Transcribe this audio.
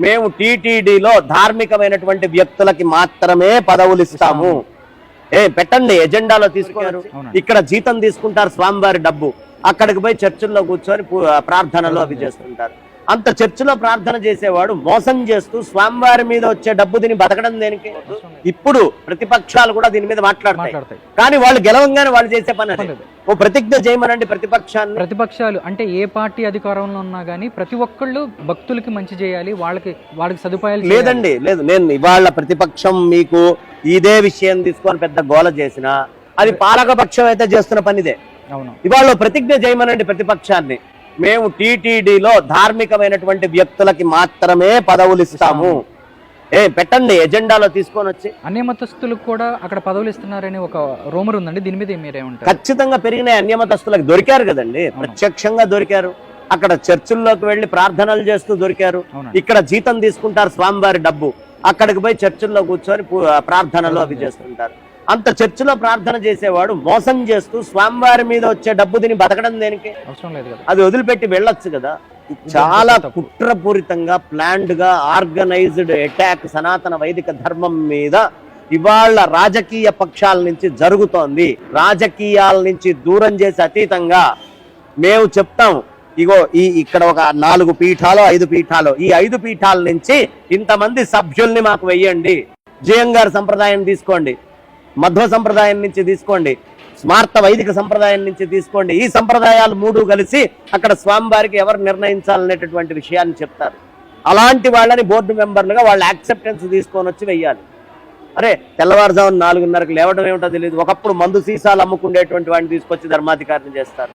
మేము టీటీడీలో ధార్మికమైనటువంటి వ్యక్తులకి మాత్రమే పదవులు ఇస్తాము. పెట్టండి, ఎజెండాలో తీసుకున్నారు. ఇక్కడ జీతం తీసుకుంటారు, స్వామివారి డబ్బు, అక్కడికి పోయి చర్చిల్లో కూర్చొని ప్రార్థనలు అవి చేస్తుంటారు. అంత చర్చిలో ప్రార్థన చేసేవాడు మోసం చేస్తూ స్వామివారి మీద వచ్చే డబ్బు దీన్ని బతకడం దేనికి? ఇప్పుడు ప్రతిపక్షాలు కూడా దీని మీద మాట్లాడతాయి, కానీ వాళ్ళు గెలవంగానే వాళ్ళు చేసే పని అది. ఓ ప్రతిజ్ఞ చేయమనండి ప్రతిపక్షాలు అంటే ఏ పార్టీ అధికారంలో ఉన్నా గానీ ప్రతి ఒక్కళ్ళు భక్తులకి మంచి చేయాలి, వాళ్ళకి సదుపాయాలు లేదండి. లేదు, నేను ఇవాళ ప్రతిపక్షం మీకు ఇదే విషయం తీసుకొని పెద్ద గోల చేసినా అది పాలకపక్షం అయితే చేస్తున్న పనిదే. ఇవాళ ప్రతిజ్ఞ చేయమనండి ప్రతిపక్షాన్ని, మేము టీటీడీలో ధార్మికమైనటువంటి వ్యక్తులకి మాత్రమే పదవులు ఇస్తాము. పెట్టండి, ఎజెండాలో తీసుకొని వచ్చి. అన్యమతస్తులకు కూడా అక్కడ పదవులు ఇస్తున్నారని ఒక రూమర్ ఉందండి, దీని మీద మీరేమంటారు? ఖచ్చితంగా పెరిగినాయి. అన్యమతస్తులకు దొరికారు కదండి, ప్రత్యక్షంగా దొరికారు. అక్కడ చర్చిల్లోకి వెళ్లి ప్రార్థనలు చేస్తూ దొరికారు. ఇక్కడ జీతం తీసుకుంటారు, స్వామివారి డబ్బు, అక్కడికి పోయి చర్చిల్లో కూర్చొని ప్రార్థనలు అవి చేస్తుంటారు. అంత చర్చిలో ప్రార్థన చేసేవాడు మోసం చేస్తూ స్వామివారి మీద వచ్చే డబ్బు దీన్ని బతకడం దేనికి? అది వదిలిపెట్టి వెళ్ళొచ్చు కదా. చాలా కుట్రపూరితంగా ప్లాన్డ్ గా ఆర్గనైజ్డ్ అటాక్ సనాతన వైదిక ధర్మం మీద ఇవాళ రాజకీయ పక్షాల నుంచి జరుగుతోంది. రాజకీయాల నుంచి దూరం చేసి అతీతంగా మేము చెప్తాం, ఇగో ఇక్కడ ఒక 4 పీఠాలు 5 పీఠాలు, ఈ 5 పీఠాల నుంచి ఇంతమంది సభ్యుల్ని మాకు వెయ్యండి. జయంగారి సంప్రదాయం తీసుకోండి, మధ్వ సంప్రదాయం నుంచి తీసుకోండి, స్మార్త వైదిక సంప్రదాయం నుంచి తీసుకోండి. ఈ సంప్రదాయాలు 3 కలిసి అక్కడ స్వామివారికి ఎవరు నిర్ణయించాలనేటటువంటి విషయాన్ని చెప్తారు. అలాంటి వాళ్ళని బోర్డు మెంబర్లుగా వాళ్ళ యాక్సెప్టెన్స్ తీసుకొని వచ్చి వెయ్యాలి. అరే తెల్లవారుజామున 4:30కి లేవడం ఏమిటో తెలియదు. ఒకప్పుడు మందు సీసాలు అమ్ముకునేటువంటి వాడిని తీసుకొచ్చి ధర్మాధికారిని చేస్తారు.